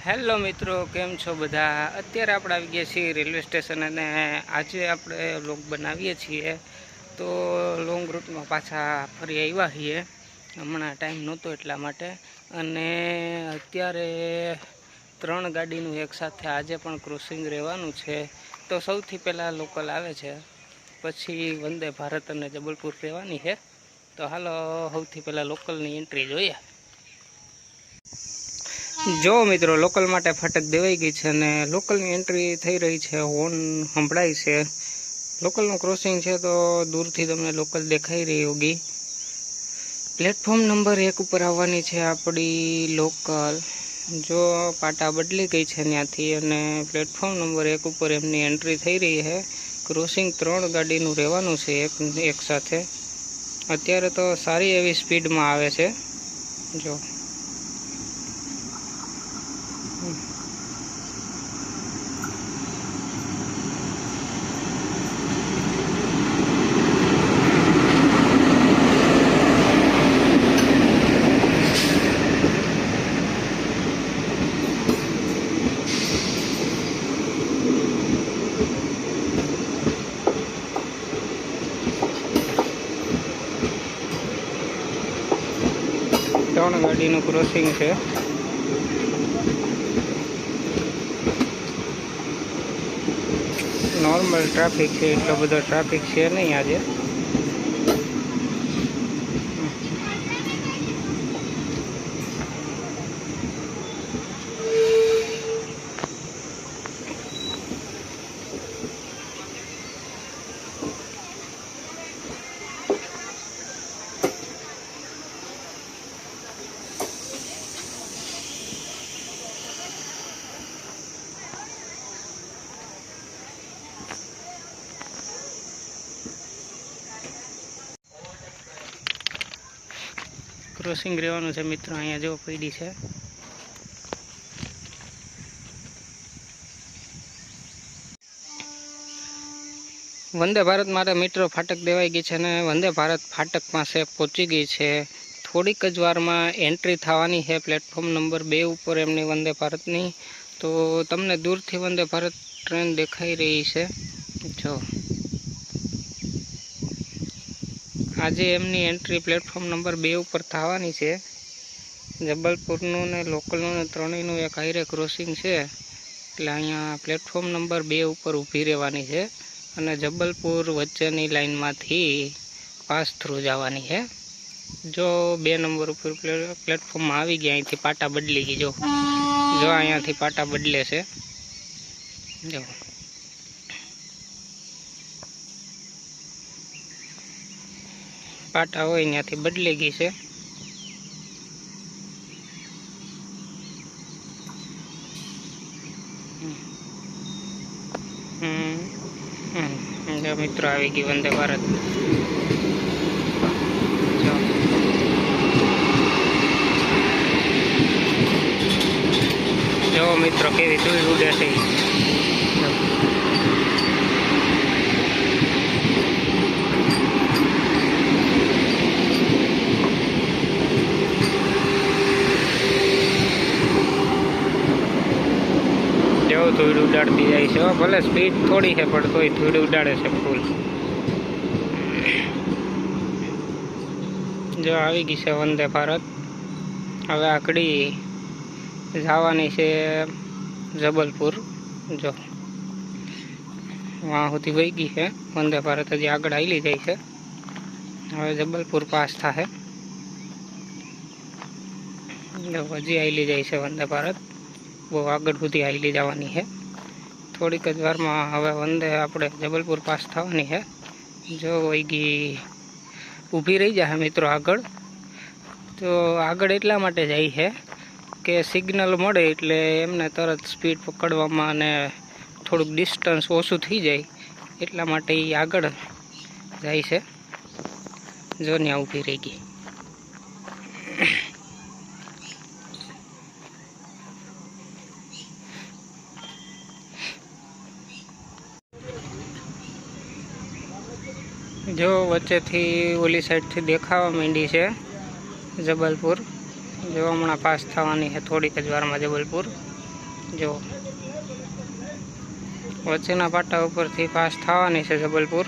Hello મિત્રો, કેમ છો બધા? અત્યારે આપણે આવી ગયા છીએ રેલવે સ્ટેશન અને આજે આપણે વ્લોગ બનાવીએ છીએ. તો લોંગ રૂટમાં પાછા ફરી આવ્યા છીએ. હમણાં ટાઈમ નહોતો એટલા માટે. અને અત્યારે 3 ગાડીનું એકસાથે આજે પણ ક્રોસિંગ રહેવાનું છે. તો સૌથી પહેલાં લોકલ આવે છે, પછી વંદે ભારત અને જબલપુર રહેવાની છે. તો હાલો સૌથી પહેલાં લોકલની એન્ટ્રી જોઈએ. જો મિત્રો, લોકલ માટે ફાટક દેવાઈ ગઈ છે અને લોકલની એન્ટ્રી થઈ રહી છે. હોર્ન સંભળાય છે. લોકલનું ક્રોસિંગ છે તો દૂરથી તમને લોકલ દેખાઈ રહી હોગી. પ્લેટફોર્મ નંબર 1 ઉપર આવવાની છે આપણી લોકલ. જો પાટા બદલી ગઈ છે ત્યાંથી અને પ્લેટફોર્મ નંબર 1 ઉપર એમની એન્ટ્રી થઈ રહી છે. ક્રોસિંગ 3 ગાડીનું રહેવાનું છે એક સાથે. અત્યારે તો સારી એવી સ્પીડમાં આવે છે. જો 3 ગાડીનું ક્રોસિંગ છે. નોર્મલ ટ્રાફિક છે, એટલો બધો ટ્રાફિક છે નહીં આજે. ક્રોસિંગ રહેવાનું છે મિત્રો. અહીંયા જો પડી છે. વંદે ભારત માટે મિત્રો ફાટક દેવાઈ ગઈ છે અને વંદે ભારત ફાટક પાસે પહોંચી ગઈ છે. થોડીક જ વારમાં એન્ટ્રી થવાની છે પ્લેટફોર્મ નંબર 2 ઉપર એમની વંદે ભારતની. તો તમને દૂરથી વંદે ભારત ટ્રેન દેખાઈ રહી છે. જો આજે એમની એન્ટ્રી પ્લેટફોર્મ નંબર 2 ઉપર થવાની છે. જબલપુરનું ને લોકલનું ને ત્રણેયનું એક હાઈરે ક્રોસિંગ છે. એટલે અહીંયા પ્લેટફોર્મ નંબર 2 ઉપર ઊભી રહેવાની છે અને જબલપુર વચ્ચેની લાઇનમાંથી પાસ થ્રુ જવાની છે. જો 2 નંબર ઉપર પ્લેટફોર્મમાં આવી ગયા. અહીંથી પાટા બદલી ગઈ. જો અહીંયાથી પાટા બદલે છે. જો પાટા હોય ત્યાંથી બદલી ગઈ છે. જો મિત્રો આવી ગઈ વંદે ભારત. જો મિત્રો કેવી ધૂળ ઉડે છે. ધૂળ ઉડાડતી જાય છે. ભલે સ્પીડ થોડી છે પણ તોય ધૂળ ઉડાડે છે ફૂલ. જો આવી ગઈ છે વંદે ભારત. હવે આકડી જવાની છે જબલપુર. જો વાં સુધી વહી ગઈ છે વંદે ભારત. હજી આગળ હાલી જાય છે. હવે જબલપુર પાસ થાય. જો હજી હાલી જાય છે વંદે ભારત. બહુ આગળ સુધી હાલી જવાની છે. થોડીક જ વારમાં હવે વંદે આપણે જબલપુર પાસ થવાની છે. જો વહી ગઈ, ઊભી રહી જાય મિત્રો આગળ. તો આગળ એટલા માટે જાય છે કે સિગ્નલ મળે એટલે એમને તરત સ્પીડ પકડવામાં અને થોડુંક ડિસ્ટન્સ ઓછું થઈ જાય એટલા માટે એ આગળ જાય છે. જો ત્યાં ઊભી રહી ગઈ. જો વચ્ચેથી ઓલી સાઈડથી દેખાવા માંડી છે જબલપુર. જો હમણાં પાસ થવાની છે થોડીક જ વારમાં જબલપુર. જો વચ્ચેના પાટા ઉપરથી પાસ થવાની છે જબલપુર.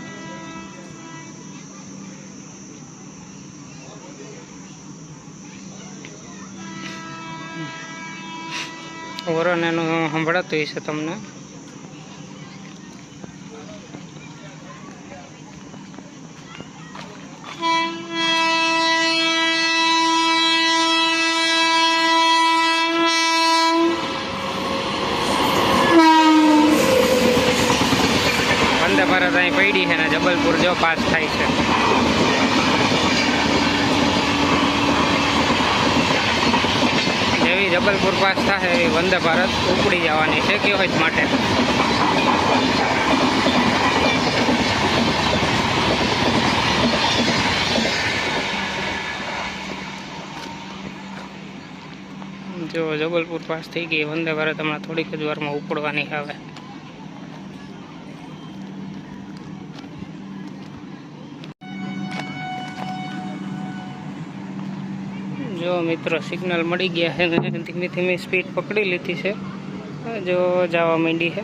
હોરન એનું સંભળાતું હશે તમને. વંદે ભારત અહીં પડી છે ને જબલપુર જો પાસ થાય છે. જેવી જબલપુર પાસ થાય એવી વંદે ભારત ઉપડી જવાની છે કેવજ માટે. જો જબલપુર પાસ થઈ ગઈ વંદે ભારત હમણાં થોડીક જ વારમાં ઉપડવાની આવે. જો મિત્રો સિગ્નલ મળી ગયા છે ને ધીમે ધીમે સ્પીડ પકડી લીધી છે. જો જવા માંડી છે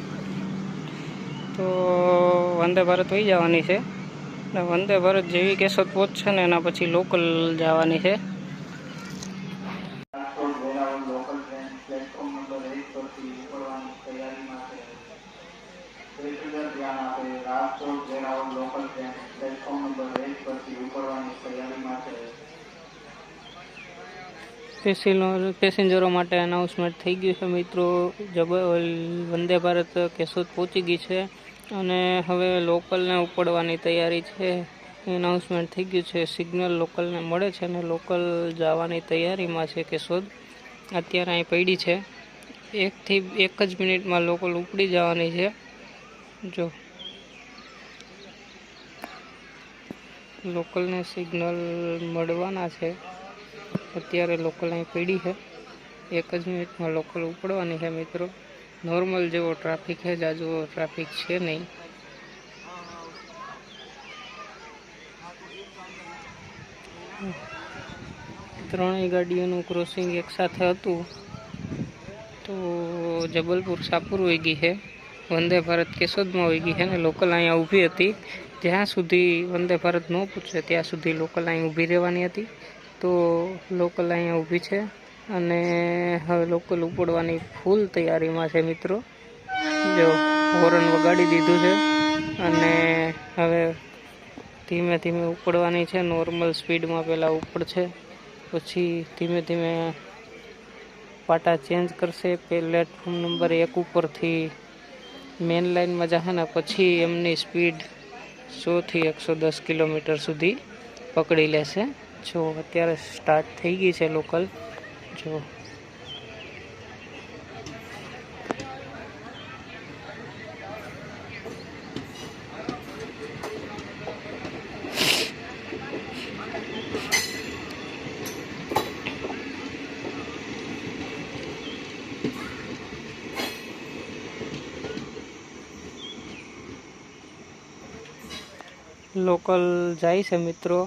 તો વંદે ભારત વહી જવાની છે. વંદે ભારત જેવી કેશોદ પહોંચશે ને એના પછી લોકલ જવાની છે. પેસેન્જરો માટે અનાઉન્સમેન્ટ થઈ ગયું છે મિત્રો. વંદે ભારત કેશોદ પહોંચી ગઈ છે અને હવે લોકલને ઉપડવાની તૈયારી છે. એનાઉન્સમેન્ટ થઈ ગયું છે. સિગ્નલ લોકલને મળે છે અને લોકલ જવાની તૈયારીમાં છે કેશોદ. અત્યારે અહીં પડી છે. 1 થી 1 જ મિનિટમાં લોકલ ઉપડી જવાની છે. જો લોકલને સિગ્નલ મળવાના છે. અત્યારે લોકલ અહીં પડી છે. 1 જ મિનિટમાં લોકલ ઉપડવાની છે મિત્રો. નોર્મલ જેવો ટ્રાફિક છે, જાજો ટ્રાફિક છે નહીં. ત્રણેય ગાડીઓનું ક્રોસિંગ એકસાથે હતું તો જબલપુર શાહપુર વહી ગઈ છે. વંદે ભારત કેશોદમાં વહી ગઈ છે ને લોકલ અહીંયા ઊભી હતી. જ્યાં સુધી વંદે ભારત ન પૂછે ત્યાં સુધી લોકલ અહીં ઊભી રહેવાની હતી. તો લોકલ અહીંયા ઊભી છે અને હવે લોકલ ઉપડવાની ફૂલ તૈયારીમાં છે મિત્રો. જો હોરન વગાડી દીધું છે અને હવે ધીમે ધીમે ઉપડવાની છે. નોર્મલ સ્પીડમાં પહેલાં ઉપડશે, પછી ધીમે ધીમે પાટા ચેન્જ કરશે. પ્લેટફોર્મ નંબર 1 ઉપરથી મેન લાઇનમાં જશે ને પછી એમની સ્પીડ 100 થી 110 કિલોમીટર સુધી પકડી લેશે. જો અત્યારે સ્ટાર્ટ થઈ ગઈ છે લોકલ. જો લોકલ જાય છે મિત્રો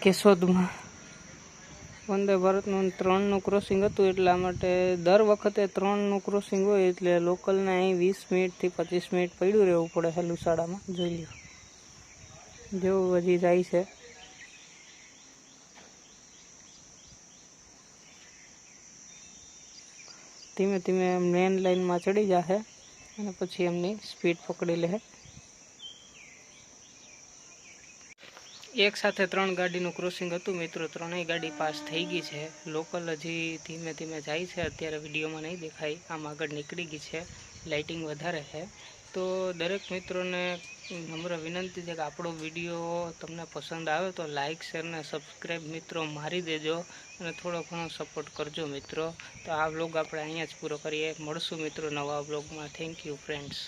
કેશોદમાં. વંદે ભારતનું 3નું ક્રોસિંગ હતું એટલા માટે દર વખતે 3નું ક્રોસિંગ હોય એટલે લોકલને અહીં 20 મિનિટથી 25 મિનિટ પડ્યું રહેવું પડે છે લુસાડામાં. જોઈ લો જેવું હજી જાય છે. ધીમે ધીમે મેન લાઇનમાં ચડી જશે અને પછી એમની સ્પીડ પકડી લે. એક સાથે 3 ગાડીનું ક્રોસિંગ હતું મિત્રો. ત્રણેય ગાડી પાસ થઈ ગઈ છે. લોકલ હજી ધીમે ધીમે જાય છે. અત્યારે વિડીયોમાં નહીં દેખાય, આમ આગળ નીકળી ગઈ છે. લાઇટિંગ વધારે છે. તો દરેક મિત્રોને નમ્ર વિનંતી છે કે આપણો વિડીયો તમને પસંદ આવે તો લાઇક, શેર ને સબસ્ક્રાઈબ મિત્રો મારી દેજો અને થોડો ઘણો સપોર્ટ કરજો મિત્રો. તો આ વ્લોગ આપણે અહીંયા જ પૂરો કરીએ. મળશું મિત્રો નવા વ્લોગમાં. Thank you friends.